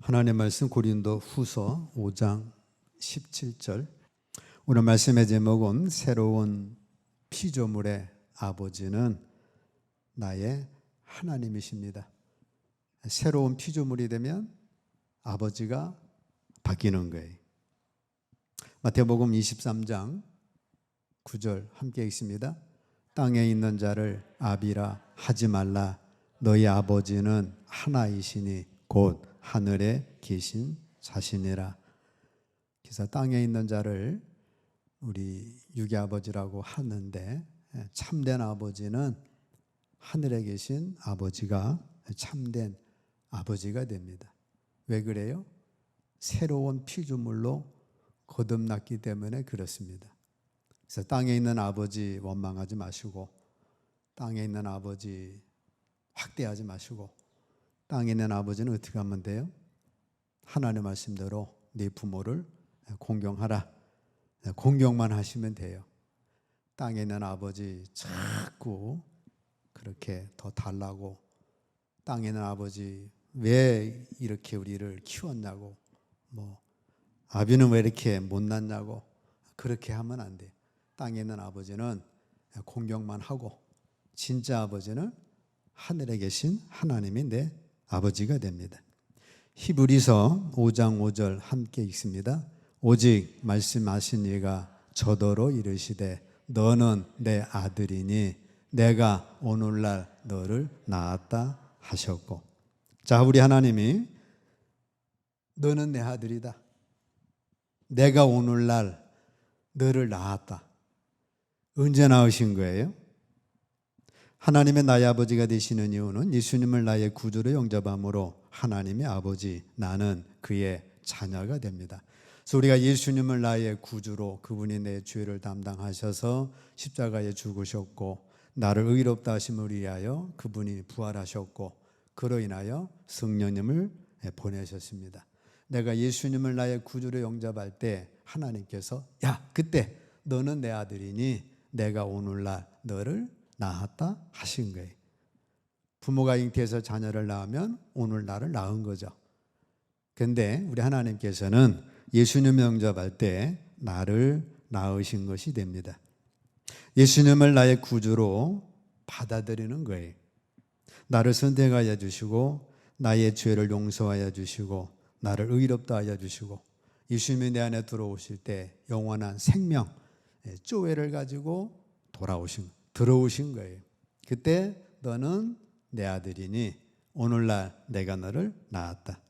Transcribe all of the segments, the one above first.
하나님의 말씀 고린도 후서 5장 17절. 오늘 말씀의 제목은 새로운 피조물의 아버지는 나의 하나님이십니다. 새로운 피조물이 되면 아버지가 바뀌는 거예요. 마태복음 23장 9절 함께 읽습니다. 땅에 있는 자를 아비라 하지 말라. 너희 아버지는 하나이시니 곧 하늘에 계신 자신이라. 그래서 땅에 있는 자를 우리 유기아버지라고 하는데 참된 아버지는 하늘에 계신 아버지가 참된 아버지가 됩니다. 왜 그래요? 새로운 피조물로 거듭났기 때문에 그렇습니다. 그래서 땅에 있는 아버지 원망하지 마시고, 땅에 있는 아버지 확대하지 마시고, 땅에 있는 아버지는 어떻게 하면 돼요? 하나님의 말씀대로 네 부모를 공경하라. 공경만 하시면 돼요. 땅에 있는 아버지 자꾸 그렇게 더 달라고, 땅에 있는 아버지 왜 이렇게 우리를 키웠냐고, 아비는 왜 이렇게 못났냐고 그렇게 하면 안 돼요. 땅에 있는 아버지는 공경만 하고, 진짜 아버지는 하늘에 계신 하나님이 내 아버지가 됩니다. 히브리서 5장 5절 함께 읽습니다. 오직 말씀하신 이가 저더러 이르시되 너는 내 아들이니 내가 오늘날 너를 낳았다 하셨고. 자, 우리 하나님이 너는 내 아들이다, 내가 오늘날 너를 낳았다. 언제 낳으신 거예요? 하나님의 나의 아버지가 되시는 이유는 예수님을 나의 구주로 영접함으로 하나님의 아버지, 나는 그의 자녀가 됩니다. 그래서 우리가 예수님을 나의 구주로, 그분이 내 죄를 담당하셔서 십자가에 죽으셨고 나를 의롭다 하심을 위하여 그분이 부활하셨고 그로 인하여 성령님을 보내셨습니다. 내가 예수님을 나의 구주로 영접할 때 하나님께서 그때 너는 내 아들이니 내가 오늘날 너를 낳았다 하신 거예요. 부모가 잉태해서 자녀를 낳으면 오늘 나를 낳은 거죠. 그런데 우리 하나님께서는 예수님 영접할 때 나를 낳으신 것이 됩니다. 예수님을 나의 구주로 받아들이는 거예요. 나를 선택하여 주시고 나의 죄를 용서하여 주시고 나를 의롭다 하여 주시고 예수님이 내 안에 들어오실 때 영원한 생명, 조회를 가지고 들어오신 거예요. 그때 너는 내 아들이니 오늘날 내가 너를 낳았다.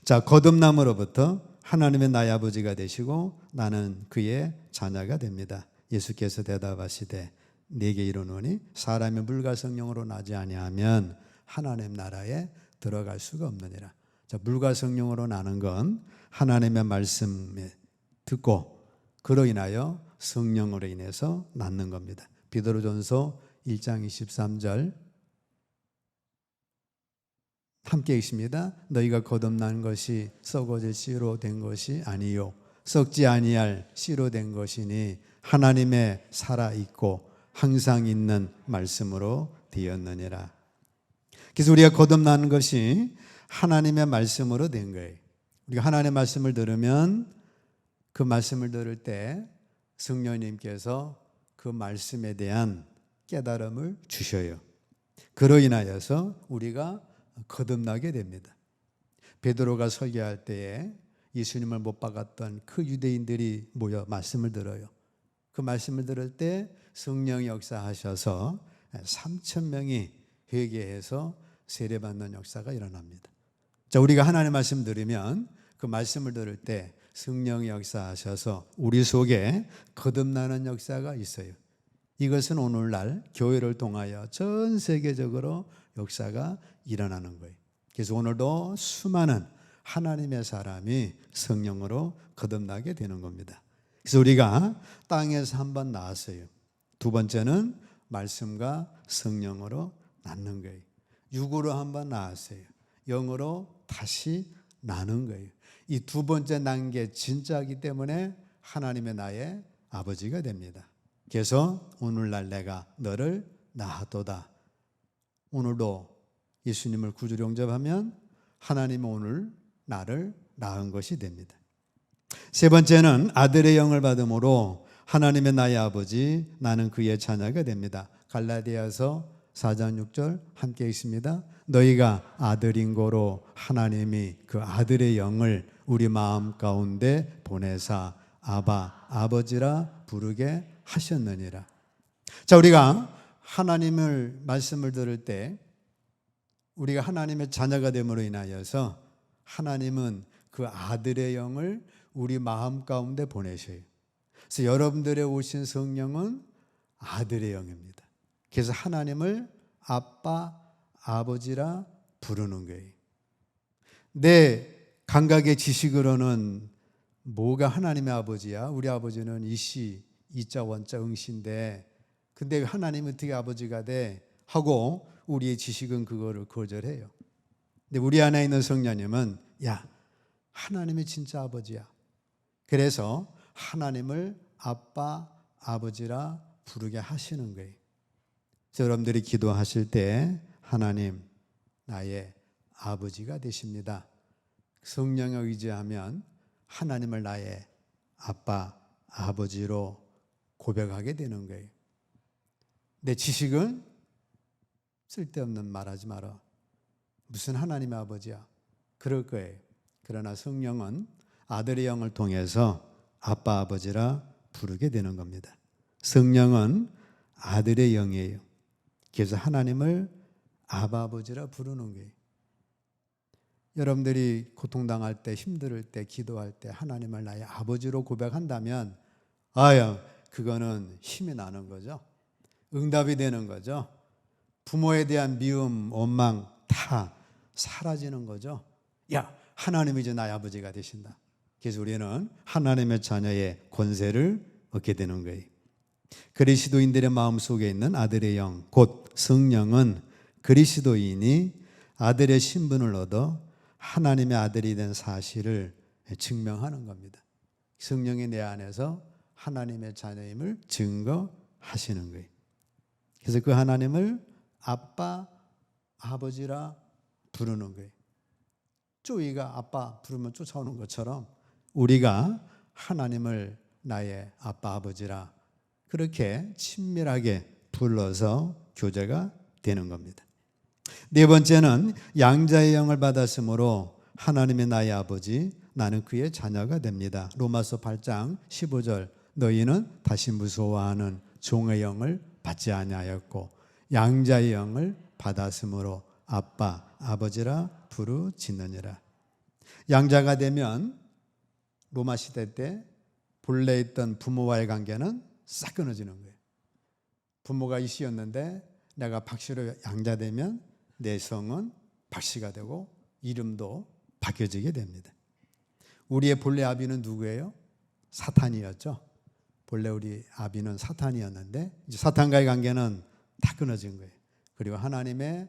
자, 거듭남으로부터 하나님의 나의 아버지가 되시고 나는 그의 자녀가 됩니다. 예수께서 대답하시되 네게 이르노니 사람이 물과 성령으로 나지 아니하면 하나님 나라에 들어갈 수가 없느니라. 자, 물과 성령으로 나는 건 하나님의 말씀에 듣고 그로 인하여 성령으로 인해서 낳는 겁니다. 베드로전서 1장 23절 함께 읽습니다. 너희가 거듭난 것이 썩어질 씨로 된 것이 아니요 썩지 아니할 씨로 된 것이니 하나님의 살아있고 항상 있는 말씀으로 되었느니라. 그래서 우리가 거듭난 것이 하나님의 말씀으로 된 거예요. 우리가 하나님의 말씀을 들으면 그 말씀을 들을 때 성령님께서 그 말씀에 대한 깨달음을 주셔요. 그로 인하여서 우리가 거듭나게 됩니다. 베드로가 설교할 때에 예수님을 못 박았던 그 유대인들이 모여 말씀을 들어요. 그 말씀을 들을 때 성령이 역사하셔서 3,000명이 회개해서 세례받는 역사가 일어납니다. 자, 우리가 하나님의 말씀 들으면 그 말씀을 들을 때 성령이 역사하셔서 우리 속에 거듭나는 역사가 있어요. 이것은 오늘날 교회를 통하여 전 세계적으로 역사가 일어나는 거예요. 그래서 오늘도 수많은 하나님의 사람이 성령으로 거듭나게 되는 겁니다. 그래서 우리가 땅에서 한번 나왔어요. 두 번째는 말씀과 성령으로 낳는 거예요. 육으로 한번 나왔어요. 영으로 다시 나는 거예요. 이 두 번째 난 게 진짜이기 때문에 하나님의 나의 아버지가 됩니다. 그래서 오늘날 내가 너를 낳았도다. 오늘도 예수님을 구주로 영접하면 하나님은 오늘 나를 낳은 것이 됩니다. 세 번째는 아들의 영을 받음으로 하나님의 나의 아버지, 나는 그의 자녀가 됩니다. 갈라디아서 4장 6절 함께 있습니다. 너희가 아들인 고로 하나님이 그 아들의 영을 우리 마음 가운데 보내사 아바, 아버지라 부르게 하셨느니라. 자, 우리가 하나님을 말씀을 들을 때 우리가 하나님의 자녀가 됨으로 인하여서 하나님은 그 아들의 영을 우리 마음 가운데 보내셔요. 그래서 여러분들의 오신 성령은 아들의 영입니다. 그래서 하나님을 아빠, 아버지라 부르는 거예요. 내 감각의 지식으로는 뭐가 하나님의 아버지야? 우리 아버지는 이시, 이자, 원자, 응시인데 근데 하나님은 어떻게 아버지가 돼? 하고 우리의 지식은 그거를 거절해요. 근데 우리 안에 있는 성령님은 야, 하나님이 진짜 아버지야. 그래서 하나님을 아빠, 아버지라 부르게 하시는 거예요. 그래서 여러분들이 기도하실 때 하나님, 나의 아버지가 되십니다. 성령에 의지하면 하나님을 나의 아빠, 아버지로 고백하게 되는 거예요. 내 지식은 쓸데없는 말하지 마라. 무슨 하나님의 아버지야? 그럴 거예요. 그러나 성령은 아들의 영을 통해서 아빠, 아버지라 부르게 되는 겁니다. 성령은 아들의 영이에요. 그래서 하나님을 아바, 아버지라 부르는 거예요. 여러분들이 고통당할 때, 힘들 때, 기도할 때 하나님을 나의 아버지로 고백한다면 그거는 힘이 나는 거죠. 응답이 되는 거죠. 부모에 대한 미움, 원망 다 사라지는 거죠. 야, 하나님이 이제 나의 아버지가 되신다. 그래서 우리는 하나님의 자녀의 권세를 얻게 되는 거예요. 그리스도인들의 마음속에 있는 아들의 영, 곧 성령은 그리스도인이 아들의 신분을 얻어 하나님의 아들이 된 사실을 증명하는 겁니다. 성령이 내 안에서 하나님의 자녀임을 증거하시는 거예요. 그래서 그 하나님을 아빠, 아버지라 부르는 거예요. 쪼이가 아빠 부르면 쫓아오는 것처럼 우리가 하나님을 나의 아빠, 아버지라 그렇게 친밀하게 불러서 교제가 되는 겁니다. 네 번째는 양자의 영을 받았으므로 하나님의 나의 아버지, 나는 그의 자녀가 됩니다. 로마서 8장 15절 너희는 다시 무서워하는 종의 영을 받지 아니하였고 양자의 영을 받았으므로 아빠, 아버지라 부르짖느니라. 양자가 되면 로마 시대 때 본래 있던 부모와의 관계는 싹 끊어지는 거예요. 부모가 이씨였는데 내가 박씨로 양자되면 내 성은 박씨가 되고 이름도 바뀌어지게 됩니다. 우리의 본래 아비는 누구예요? 사탄이었죠. 본래 우리 아비는 사탄이었는데 이제 사탄과의 관계는 다 끊어진 거예요. 그리고 하나님의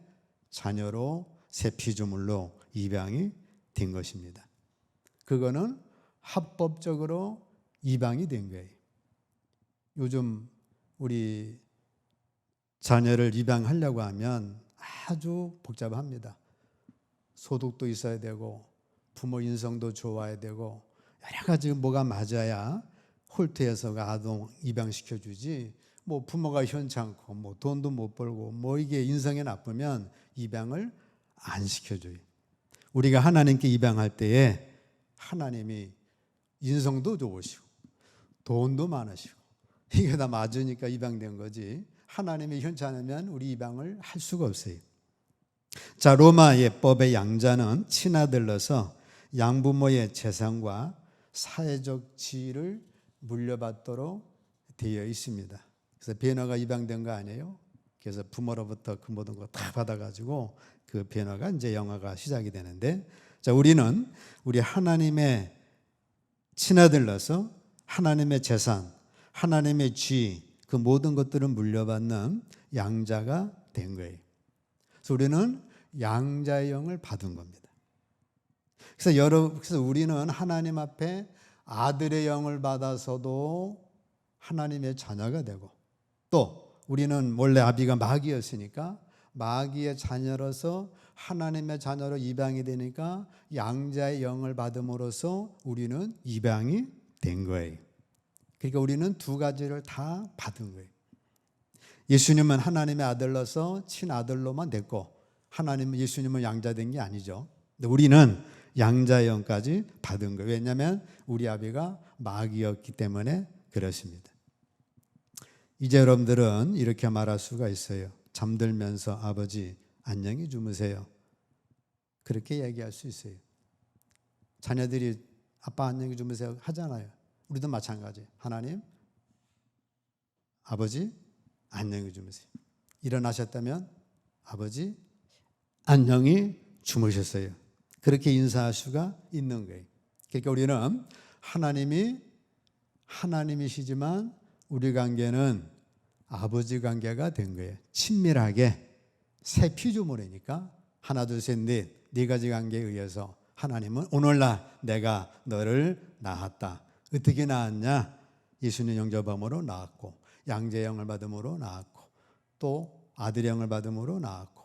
자녀로 새 피조물로 입양이 된 것입니다. 그거는 합법적으로 입양이 된 거예요. 요즘 우리 자녀를 입양하려고 하면 아주 복잡합니다. 소득도 있어야 되고 부모 인성도 좋아야 되고 여러 가지 뭐가 맞아야 홀트에서가 아동 입양시켜주지 뭐 부모가 현찮고 뭐 돈도 못 벌고 뭐 이게 인성이 나쁘면 입양을 안 시켜줘요. 우리가 하나님께 입양할 때에 하나님이 인성도 좋으시고 돈도 많으시고 이게 다 맞으니까 입양된 거지 하나님이 현찮으면 우리 입양을 할 수가 없어요. 자, 로마 예법의 양자는 친아들로서 양부모의 재산과 사회적 지위를 물려받도록 되어 있습니다. 그래서 배너가 입양된 거 아니에요? 그래서 부모로부터 그 모든 거 다 받아가지고 그 배너가 이제 영화가 시작이 되는데, 자, 우리는 우리 하나님의 친아들로서 하나님의 재산, 하나님의 지위, 그 모든 것들을 물려받는 양자가 된 거예요. 그래서 우리는 양자의 영을 받은 겁니다. 그래서 우리는 하나님 앞에 아들의 영을 받아서도 하나님의 자녀가 되고 또 우리는 원래 아비가 마귀였으니까 마귀의 자녀로서 하나님의 자녀로 입양이 되니까 양자의 영을 받음으로써 우리는 입양이 된 거예요. 그러니까 우리는 두 가지를 다 받은 거예요. 예수님은 하나님의 아들로서 친아들로만 됐고 예수님은 양자된 게 아니죠. 근데 우리는 양자의 영까지 받은 거예요. 왜냐하면 우리 아비가 마귀였기 때문에 그렇습니다. 이제 여러분들은 이렇게 말할 수가 있어요. 잠들면서 아버지 안녕히 주무세요. 그렇게 얘기할 수 있어요. 자녀들이 아빠 안녕히 주무세요 하잖아요. 우리도 마찬가지예요. 하나님, 아버지 안녕히 주무세요. 일어나셨다면 아버지 안녕히 주무셨어요. 그렇게 인사할 수가 있는 거예요. 그러니까 우리는 하나님이시지만 우리 관계는 아버지 관계가 된 거예요. 친밀하게 새 피조물이니까 하나 둘 셋 넷 네 가지 관계에 의해서 하나님은 오늘날 내가 너를 낳았다. 어떻게 낳았냐? 예수님 영접함으로 낳았고 양자의 영을 받음으로 낳았고 또 아들의 영을 받음으로 낳았고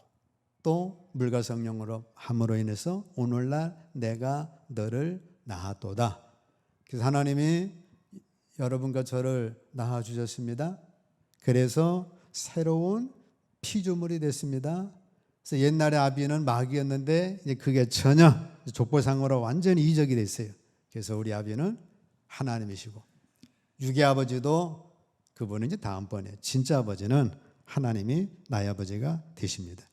또 물과 성령으로 함으로 인해서 오늘날 내가 너를 낳았도다. 그래서 하나님이 여러분과 저를 낳아주셨습니다. 그래서 새로운 피조물이 됐습니다. 그래서 옛날에 아비는 마귀였는데 이제 그게 전혀 족보상으로 완전히 이적이 됐어요. 그래서 우리 아비는 하나님이시고 육의 아버지도 그분은 이제 다음번에 진짜 아버지는 하나님이 나의 아버지가 되십니다.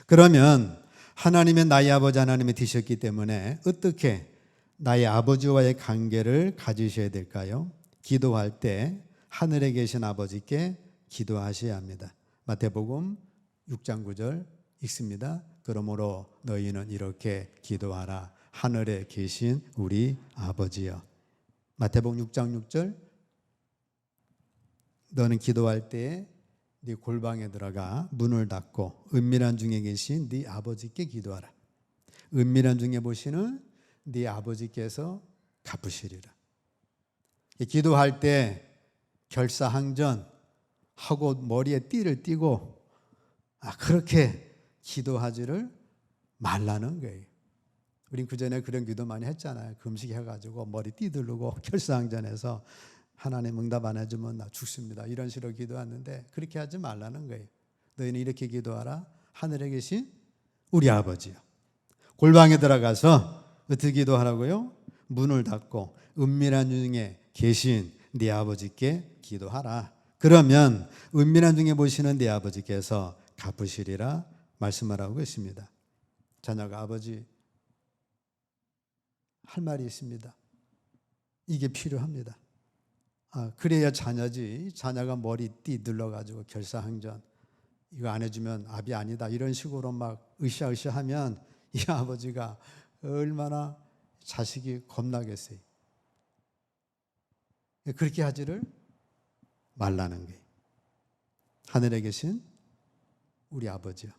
그러면 하나님의 나의 아버지 하나님이 되셨기 때문에 어떻게 나의 아버지와의 관계를 가지셔야 될까요? 기도할 때 하늘에 계신 아버지께 기도하셔야 합니다. 마태복음 6장 9절 읽습니다. 그러므로 너희는 이렇게 기도하라. 하늘에 계신 우리 아버지여. 마태복음 6장 6절 너는 기도할 때 네 골방에 들어가 문을 닫고 은밀한 중에 계신 네 아버지께 기도하라. 은밀한 중에 보시는 네 아버지께서 갚으시리라. 기도할 때 결사항전 하고 머리에 띠를 띠고 그렇게 기도하지를 말라는 거예요. 우린 그전에 그런 기도 많이 했잖아요. 금식해가지고 머리 띠들르고 결사항전해서 하나님 응답 안 해주면 나 죽습니다. 이런 식으로 기도하는데 그렇게 하지 말라는 거예요. 너희는 이렇게 기도하라. 하늘에 계신 우리 아버지요. 골방에 들어가서 어떻게 기도하라고요? 문을 닫고 은밀한 중에 계신 네 아버지께 기도하라. 그러면 은밀한 중에 보시는 네 아버지께서 갚으시리라 말씀을 하고 있습니다. 자녀가 아버지 할 말이 있습니다. 이게 필요합니다. 그래야 자녀지. 자녀가 머리띠 눌러가지고 결사항전 이거 안 해주면 아비 아니다 이런 식으로 막 으쌰으쌰하면 이 아버지가 얼마나 자식이 겁나겠어요. 그렇게 하지를 말라는 거예요. 하늘에 계신 우리 아버지요.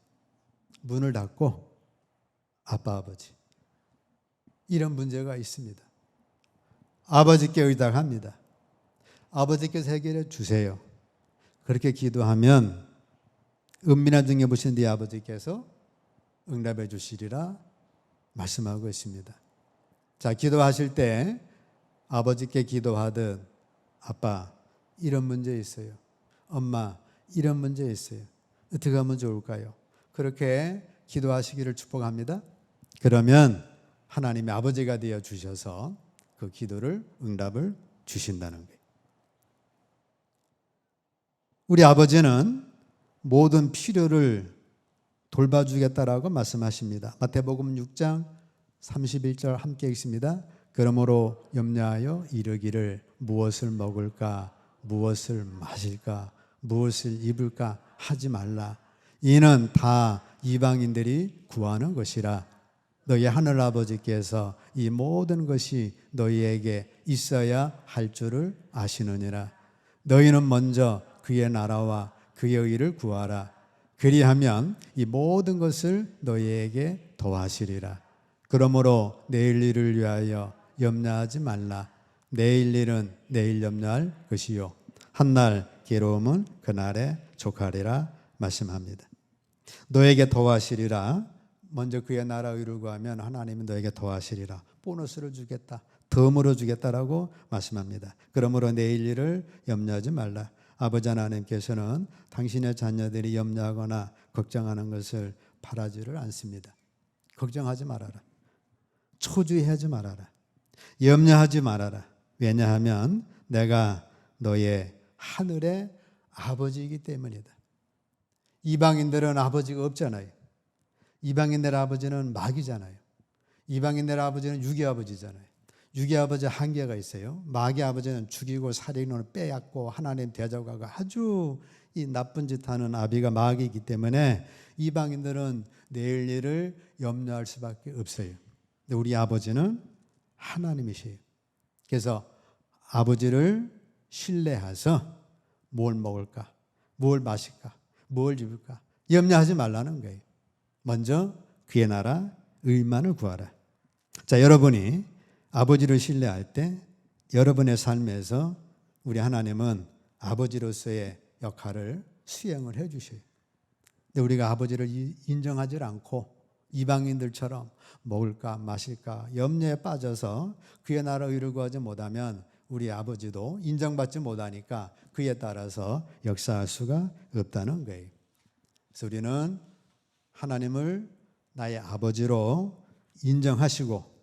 문을 닫고 아빠 아버지. 이런 문제가 있습니다. 아버지께 의탁합니다. 아버지께서 해결해 주세요. 그렇게 기도하면 은밀한 중에 보신 네 아버지께서 응답해 주시리라 말씀하고 있습니다. 자, 기도하실 때 아버지께 기도하듯 아빠 이런 문제 있어요. 엄마 이런 문제 있어요. 어떻게 하면 좋을까요? 그렇게 기도하시기를 축복합니다. 그러면 하나님의 아버지가 되어 주셔서 그 기도를 응답을 주신다는 거예요. 우리 아버지는 모든 필요를 돌봐주겠다라고 말씀하십니다. 마태복음 6장 31절 함께 읽습니다. 그러므로 염려하여 이르기를 무엇을 먹을까, 무엇을 마실까, 무엇을 입을까 하지 말라. 이는 다 이방인들이 구하는 것이라. 너희 하늘 아버지께서 이 모든 것이 너희에게 있어야 할 줄을 아시느니라. 너희는 먼저 그의 나라와 그의 의를 구하라. 그리하면 이 모든 것을 너희에게 더하시리라. 그러므로 내일 일을 위하여 염려하지 말라. 내일 일은 내일 염려할 것이요 한날 괴로움은 그날에 족하리라 말씀합니다. 너에게 더하시리라. 먼저 그의 나라 의를 구하면 하나님은 너에게 더하시리라. 보너스를 주겠다. 덤으로 주겠다라고 말씀합니다. 그러므로 내일 일을 염려하지 말라. 아버지 하나님께서는 당신의 자녀들이 염려하거나 걱정하는 것을 바라지를 않습니다. 걱정하지 말아라. 초조해하지 말아라. 염려하지 말아라. 왜냐하면 내가 너의 하늘의 아버지이기 때문이다. 이방인들은 아버지가 없잖아요. 이방인들 아버지는 마귀잖아요. 이방인들 아버지는 유괴 아버지잖아요. 유괴 아버지 한계가 있어요. 마귀 아버지는 죽이고 살인으로 빼앗고 하나님 대적하고 아주 이 나쁜 짓 하는 아비가 마귀이기 때문에 이방인들은 내일 일을 염려할 수밖에 없어요. 근데 우리 아버지는 하나님이세요. 그래서 아버지를 신뢰해서 뭘 먹을까, 뭘 마실까, 뭘 입을까 염려하지 말라는 거예요. 먼저 그의 나라 의만을 구하라. 자, 여러분이 아버지를 신뢰할 때 여러분의 삶에서 우리 하나님은 아버지로서의 역할을 수행을 해 주셔요. 근데 우리가 아버지를 인정하지 않고 이방인들처럼 먹을까 마실까 염려에 빠져서 그의 나라 의를 구하지 못하면 우리 아버지도 인정받지 못하니까 그에 따라서 역사할 수가 없다는 거예요. 그래서 우리는 하나님을 나의 아버지로 인정하시고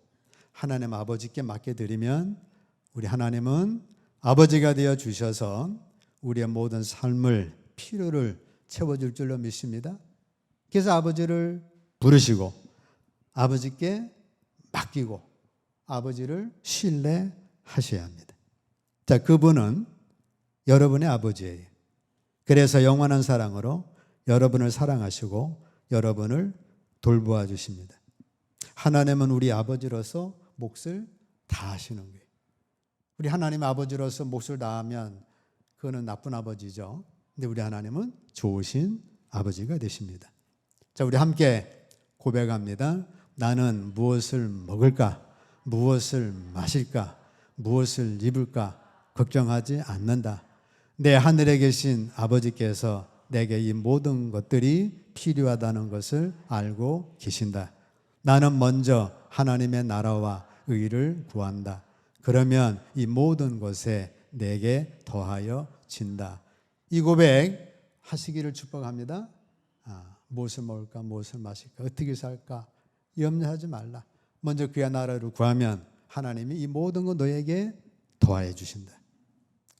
하나님 아버지께 맡겨드리면 우리 하나님은 아버지가 되어 주셔서 우리의 모든 삶을 필요를 채워줄 줄로 믿습니다. 그래서 아버지를 부르시고 아버지께 맡기고 아버지를 신뢰하셔야 합니다. 자, 그분은 여러분의 아버지예요. 그래서 영원한 사랑으로 여러분을 사랑하시고 여러분을 돌보아 주십니다. 하나님은 우리 아버지로서 몫을 다하시는 거예요. 우리 하나님 아버지로서 몫을 다하면 그거는 나쁜 아버지죠. 근데 우리 하나님은 좋으신 아버지가 되십니다. 자, 우리 함께 고백합니다. 나는 무엇을 먹을까? 무엇을 마실까? 무엇을 입을까? 걱정하지 않는다. 내 하늘에 계신 아버지께서 내게 이 모든 것들이 필요하다는 것을 알고 계신다. 나는 먼저 하나님의 나라와 의를 구한다. 그러면 이 모든 것에 내게 더하여 진다. 이 고백 하시기를 축복합니다. 무엇을 먹을까, 무엇을 마실까, 어떻게 살까 염려하지 말라. 먼저 그의 나라를 구하면 하나님이 이 모든 것 너에게 더하여 주신다.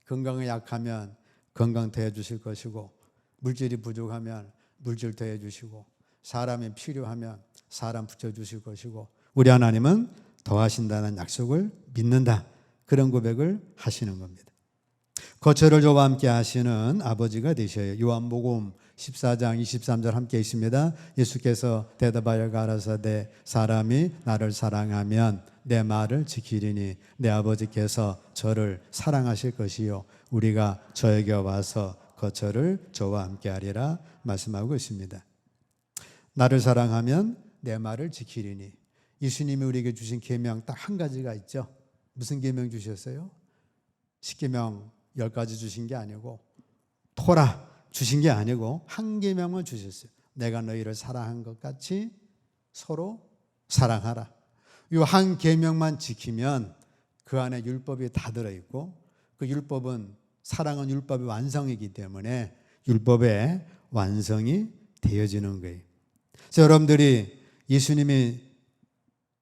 건강이 약하면 건강 더해 주실 것이고 물질이 부족하면 물질 더해 주시고 사람이 필요하면 사람 붙여주실 것이고 우리 하나님은 더하신다는 약속을 믿는다. 그런 고백을 하시는 겁니다. 거처를 저와 함께 하시는 아버지가 되셔요. 요한복음 14장 23절 함께 있습니다. 예수께서 대답하여 가라사대 사람이 나를 사랑하면 내 말을 지키리니 내 아버지께서 저를 사랑하실 것이요 우리가 저에게 와서 거처를 저와 함께 하리라 말씀하고 있습니다. 나를 사랑하면 내 말을 지키리니. 예수님이 우리에게 주신 계명 딱 한 가지가 있죠. 무슨 계명 주셨어요? 십계명 10가지 주신 게 아니고 토라 주신 게 아니고 한 계명을 주셨어요. 내가 너희를 사랑한 것 같이 서로 사랑하라. 이 한 계명만 지키면 그 안에 율법이 다 들어있고 그 율법은 사랑은 율법의 완성이기 때문에 율법의 완성이 되어지는 거예요. 그래서 여러분들이 예수님이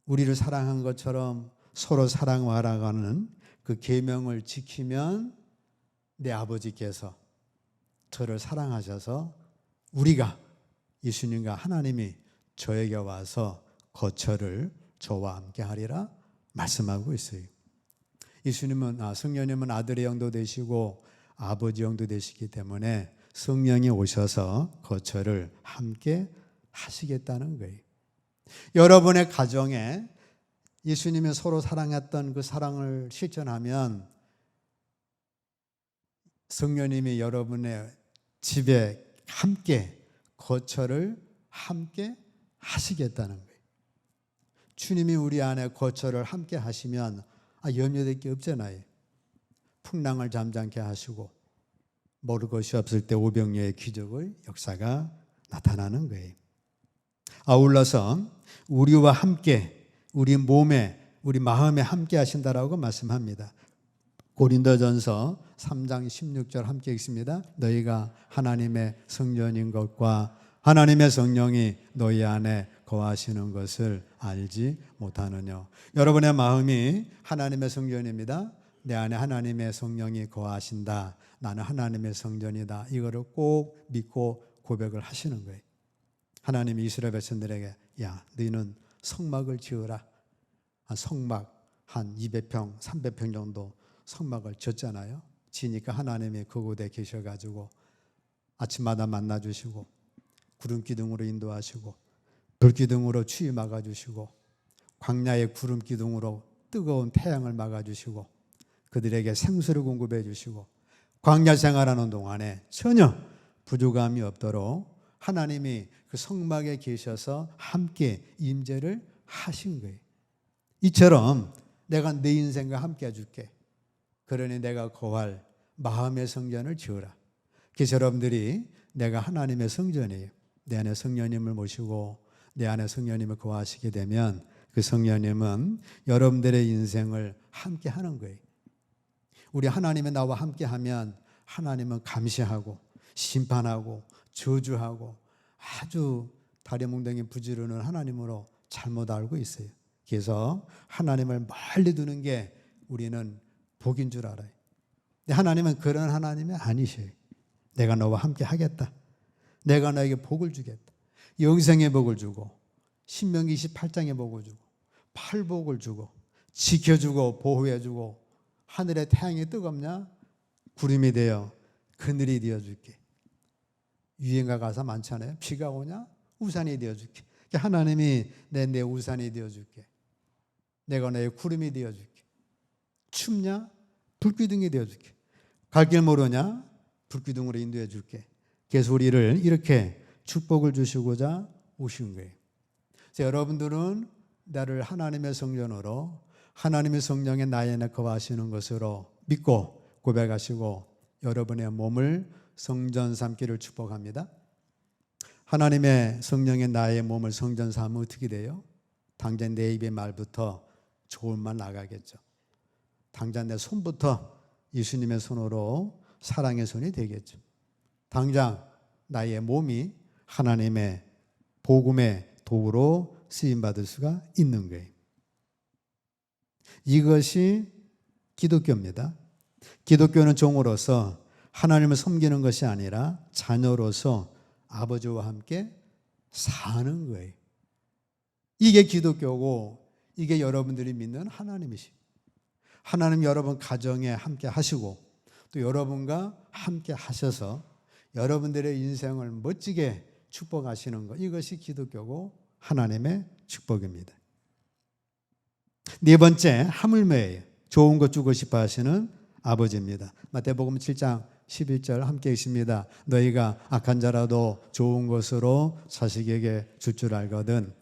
우리를 사랑한 것처럼 서로 사랑하라고 하는 그 계명을 지키면 내 아버지께서 저를 사랑하셔서 우리가 예수님과 하나님이 저에게 와서 거처를 저와 함께 하리라 말씀하고 있어요. 예수님은 성령님은 아들의 영도 되시고 아버지 영도 되시기 때문에 성령이 오셔서 거처를 함께 하시겠다는 거예요. 여러분의 가정에 예수님이 서로 사랑했던 그 사랑을 실천하면 성령님이 여러분의 집에 함께 거처를 함께 하시겠다는 거예요. 주님이 우리 안에 거처를 함께 하시면 염려될 게 없잖아요. 풍랑을 잠잠케 하시고 먹을 것이 없을 때 오병이어의 기적의 역사가 나타나는 거예요. 아울러서 우리와 함께 우리 몸에 우리 마음에 함께 하신다라고 말씀합니다. 고린도전서 3장 16절 함께 읽습니다. 너희가 하나님의 성전인 것과 하나님의 성령이 너희 안에 거하시는 것을 알지 못하느냐. 여러분의 마음이 하나님의 성전입니다. 내 안에 하나님의 성령이 거하신다. 나는 하나님의 성전이다. 이거를 꼭 믿고 고백을 하시는 거예요. 하나님이 이스라엘 백성들에게 야, 너희는 성막을 지으라. 성막 한 200평, 300평 정도 성막을 졌잖아요. 지니까 하나님이 그곳에 계셔가지고 아침마다 만나주시고 구름기둥으로 인도하시고 불기둥으로 추위 막아주시고 광야의 구름기둥으로 뜨거운 태양을 막아주시고 그들에게 생수를 공급해 주시고 광야 생활하는 동안에 전혀 부족함이 없도록 하나님이 그 성막에 계셔서 함께 임재를 하신 거예요. 이처럼 내가 내 인생과 함께 해줄게. 그러니 내가 거할 마음의 성전을 지으라. 그래서 여러분들이 내가 하나님의 성전이에요. 내 안에 성령님을 모시고 내 안에 성령님을 거하시게 되면 그 성령님은 여러분들의 인생을 함께 하는 거예요. 우리 하나님의 나와 함께 하면 하나님은 감시하고 심판하고 저주하고 아주 다리 몽둥이 부지런한 하나님으로 잘못 알고 있어요. 그래서 하나님을 멀리 두는 게 우리는 복인 줄 알아요. 근데 하나님은 그런 하나님이 아니셔요. 내가 너와 함께 하겠다. 내가 너에게 복을 주겠다. 영생의 복을 주고 신명기 28장의 복을 주고 팔복을 주고 지켜주고 보호해주고 하늘의 태양이 뜨겁냐? 구름이 되어 그늘이 되어줄게. 유행가 가사 많잖아요. 비가 오냐? 우산이 되어줄게. 하나님이 내 우산이 되어줄게. 내가 너의 구름이 되어줄게. 춥냐? 불기둥이 되어줄게. 갈 길 모르냐? 불기둥으로 인도해 줄게. 그래서 우리를 이렇게 축복을 주시고자 오신 거예요. 그래서 여러분들은 나를 하나님의 성전으로 하나님의 성령의 나에 거하시는 것으로 믿고 고백하시고 여러분의 몸을 성전 삼기를 축복합니다. 하나님의 성령의 나의 몸을 성전 삼으면 어떻게 돼요? 당장 내 입의 말부터 좋은 말 나가겠죠. 당장 내 손부터 예수님의 손으로 사랑의 손이 되겠죠. 당장 나의 몸이 하나님의 복음의 도구로 쓰임받을 수가 있는 거예요. 이것이 기독교입니다. 기독교는 종으로서 하나님을 섬기는 것이 아니라 자녀로서 아버지와 함께 사는 거예요. 이게 기독교고 이게 여러분들이 믿는 하나님이십니다. 하나님 여러분 가정에 함께 하시고 또 여러분과 함께 하셔서 여러분들의 인생을 멋지게 축복하시는 것, 이것이 기독교고 하나님의 축복입니다. 네 번째, 하물매예요. 좋은 것 주고 싶어 하시는 아버지입니다. 마태복음 7장 11절 함께 있습니다. 너희가 악한 자라도 좋은 것으로 자식에게 줄 줄 알거든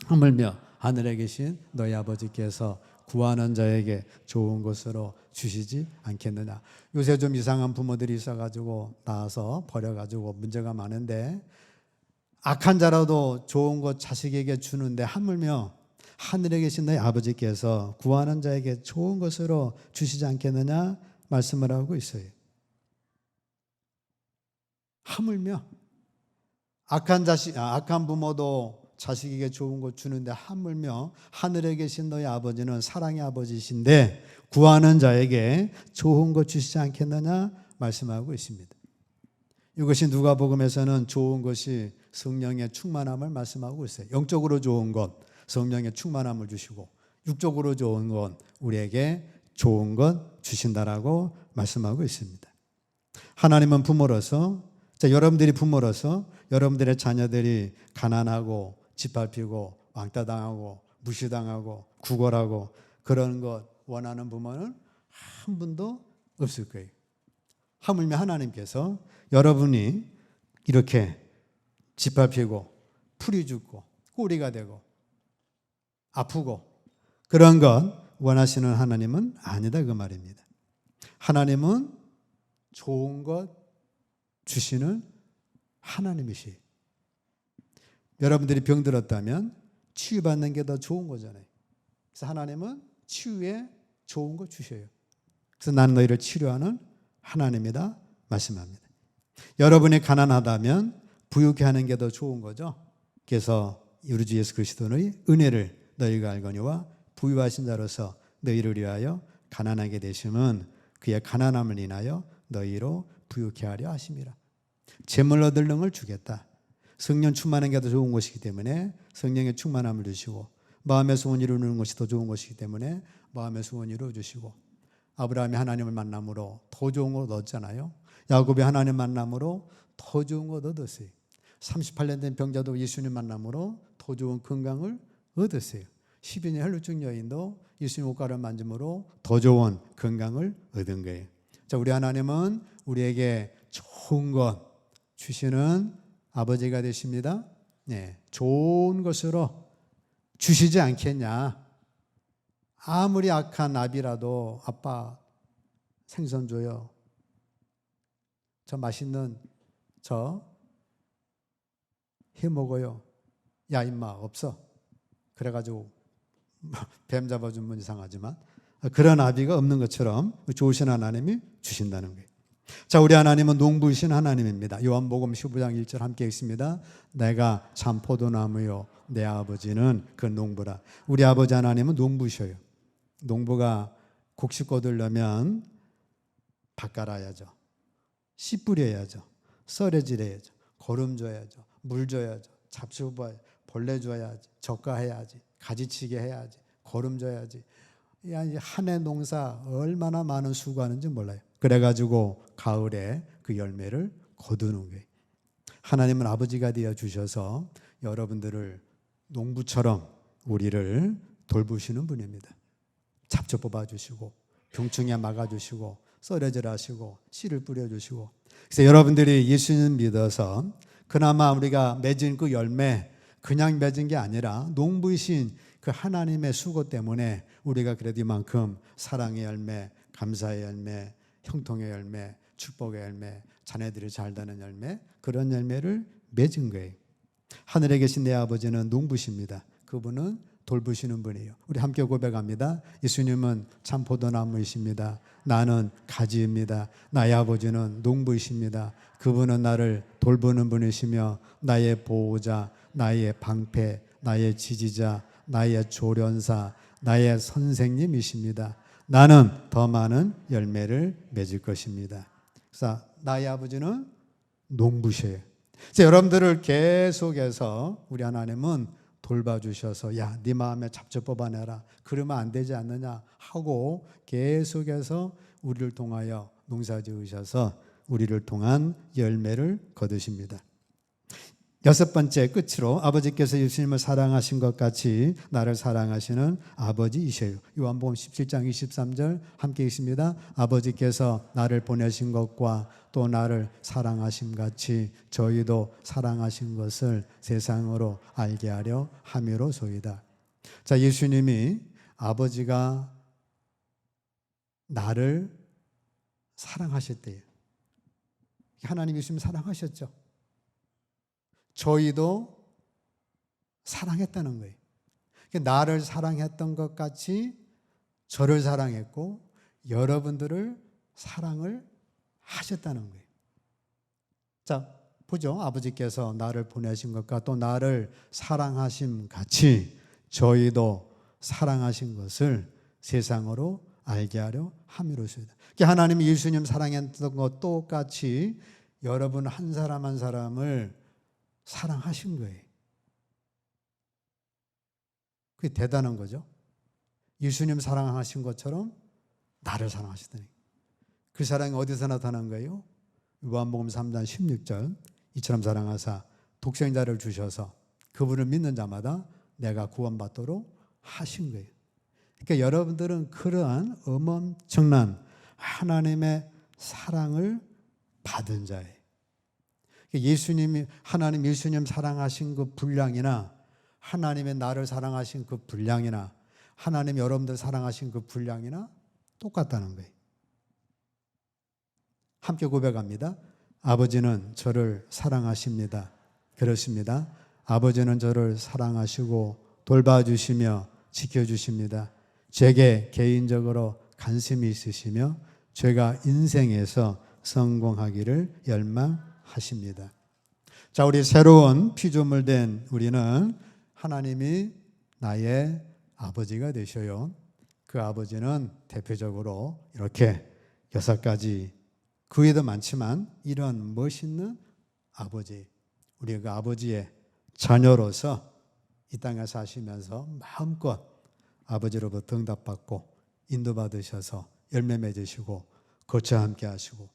하물며 하늘에 계신 너희 아버지께서 구하는 자에게 좋은 것으로 주시지 않겠느냐. 요새 좀 이상한 부모들이 있어가지고 나와서 버려가지고 문제가 많은데 악한 자라도 좋은 것 자식에게 주는데 하물며 하늘에 계신 너희 아버지께서 구하는 자에게 좋은 것으로 주시지 않겠느냐 말씀을 하고 있어요. 하물며 악한 부모도 자식에게 좋은 것 주는데 하물며 하늘에 계신 너희 아버지는 사랑의 아버지이신데 구하는 자에게 좋은 것 주시지 않겠느냐 말씀하고 있습니다. 이것이 누가복음에서는 좋은 것이 성령의 충만함을 말씀하고 있어요. 영적으로 좋은 것, 성령의 충만함을 주시고 육적으로 좋은 것, 우리에게 좋은 것 주신다라고 말씀하고 있습니다. 하나님은 부모로서, 여러분들이 부모로서 여러분들의 자녀들이 가난하고 짓밟히고 왕따당하고 무시당하고 구걸하고 그런 것 원하는 부모는 한 분도 없을 거예요. 하물며 하나님께서 여러분이 이렇게 짓밟히고 풀이 죽고 꼬리가 되고 아프고 그런 것 원하시는 하나님은 아니다 그 말입니다. 하나님은 좋은 것 주시는 하나님이시. 여러분들이 병들었다면 치유받는 게 더 좋은 거잖아요. 그래서 하나님은 치유에 좋은 거 주셔요. 그래서 나는 너희를 치료하는 하나님이다 말씀합니다. 여러분이 가난하다면 부유케 하는 게 더 좋은 거죠. 그래서 우리 주 예수 그리스도의 은혜를 너희가 알거니와 부유하신 자로서 너희를 위하여 가난하게 되심은 그의 가난함을 인하여 너희로 부유케 하려 하심이라. 재물 얻을 능을 주겠다. 성령 충만한 게 더 좋은 것이기 때문에 성령의 충만함을 주시고, 마음의 소원을 이루는 것이 더 좋은 것이기 때문에 마음의 소원을 이루어 주시고, 아브라함이 하나님을 만남으로 더 좋은 걸 얻었잖아요. 야곱이 하나님 만남으로 더 좋은 걸 얻었어요. 38년 된 병자도 예수님 만남으로 더 좋은 건강을 얻었어요. 12년 혈루증 여인도 예수님 옷가를 만짐으로 더 좋은 건강을 얻은 거예요. 자, 우리 하나님은 우리에게 좋은 것 주시는 아버지가 되십니다. 네, 좋은 것으로 주시지 않겠냐. 아무리 악한 아비라도 아빠 생선 줘요. 저 맛있는 저 해 먹어요. 야 임마 없어. 그래가지고 뱀 잡아주면 이상하지만 그런 아비가 없는 것처럼 좋으신 하나님이 주신다는 거예요. 자, 우리 하나님은 농부이신 하나님입니다. 요한복음 15장 1절 함께 읽습니다. 내가 참 포도나무요 내 아버지는 그 농부라. 우리 아버지 하나님은 농부셔요. 농부가 곡식 거두려면 밭 갈아야죠. 씨 뿌려야죠. 썰어질해야죠. 거름 줘야죠. 물 줘야죠. 잡초 뽑아야죠. 벌레 줘야지. 적가해야지. 가지치게 해야지. 거름 줘야지. 한 해 농사 얼마나 많은 수고하는지 몰라요. 그래가지고 가을에 그 열매를 거두는 거예요. 하나님은 아버지가 되어 주셔서 여러분들을 농부처럼 우리를 돌보시는 분입니다. 잡초 뽑아주시고 병충해 막아주시고 썰어질하시고 씨를 뿌려주시고. 그래서 여러분들이 예수님 믿어서 그나마 우리가 맺은 그 열매 그냥 맺은 게 아니라 농부이신 그 하나님의 수고 때문에 우리가 그래도 이만큼 사랑의 열매, 감사의 열매, 형통의 열매, 축복의 열매, 자녀들이 잘 되는 열매, 그런 열매를 맺은 거예요. 하늘에 계신 내 아버지는 농부십니다. 그분은 돌보시는 분이에요. 우리 함께 고백합니다. 예수님은 참 포도나무이십니다. 나는 가지입니다. 나의 아버지는 농부이십니다. 그분은 나를 돌보는 분이시며 나의 보호자, 나의 방패, 나의 지지자, 나의 조련사, 나의 선생님이십니다. 나는 더 많은 열매를 맺을 것입니다. 그래서 나의 아버지는 농부셔요. 여러분들을 계속해서 우리 하나님은 돌봐주셔서 야, 네 마음에 잡초 뽑아내라. 그러면 안 되지 않느냐 하고 계속해서 우리를 통하여 농사 지으셔서 우리를 통한 열매를 거두십니다. 여섯 번째 끝으로 아버지께서 예수님을 사랑하신 것 같이 나를 사랑하시는 아버지이셔요. 요한복음 17장 23절 함께 읽습니다. 아버지께서 나를 보내신 것과 또 나를 사랑하심 같이 저희도 사랑하신 것을 세상으로 알게 하려 함이로소이다. 자, 예수님이 아버지가 나를 사랑하셨대요. 하나님 예수님 사랑하셨죠. 저희도 사랑했다는 거예요. 나를 사랑했던 것 같이 저를 사랑했고 여러분들을 사랑을 하셨다는 거예요. 자, 보죠. 아버지께서 나를 보내신 것과 또 나를 사랑하심 같이 저희도 사랑하신 것을 세상으로 알게 하려 함이로소이다. 하나님이 예수님 사랑했던 것 똑같이 여러분 한 사람 한 사람을 사랑하신 거예요. 그게 대단한 거죠. 예수님 사랑하신 것처럼 나를 사랑하시다니. 그 사랑이 어디서 나타난 거예요? 요한복음 3장 16절 이처럼 사랑하사 독생자를 주셔서 그분을 믿는 자마다 내가 구원받도록 하신 거예요. 그러니까 여러분들은 그러한 엄청난 하나님의 사랑을 받은 자예요. 예수님이 하나님 예수님 사랑하신 그 분량이나 하나님의 나를 사랑하신 그 분량이나 하나님 여러분들 사랑하신 그 분량이나 똑같다는 거예요. 함께 고백합니다. 아버지는 저를 사랑하십니다. 그렇습니다. 아버지는 저를 사랑하시고 돌봐주시며 지켜주십니다. 제게 개인적으로 관심이 있으시며 제가 인생에서 성공하기를 열망하십니다. 자, 우리 새로운 피조물 된 우리는 하나님이 나의 아버지가 되셔요. 그 아버지는 대표적으로 이렇게 6가지, 그 외에도 많지만 이런 멋있는 아버지, 우리 그 아버지의 자녀로서 이 땅에 사시면서 마음껏 아버지로부터 응답받고 인도받으셔서 열매 맺으시고 거처 함께 하시고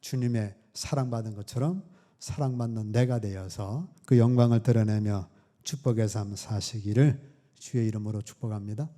주님의 사랑받은 것처럼 사랑받는 내가 되어서 그 영광을 드러내며 축복의 삶 사시기를 주의 이름으로 축복합니다.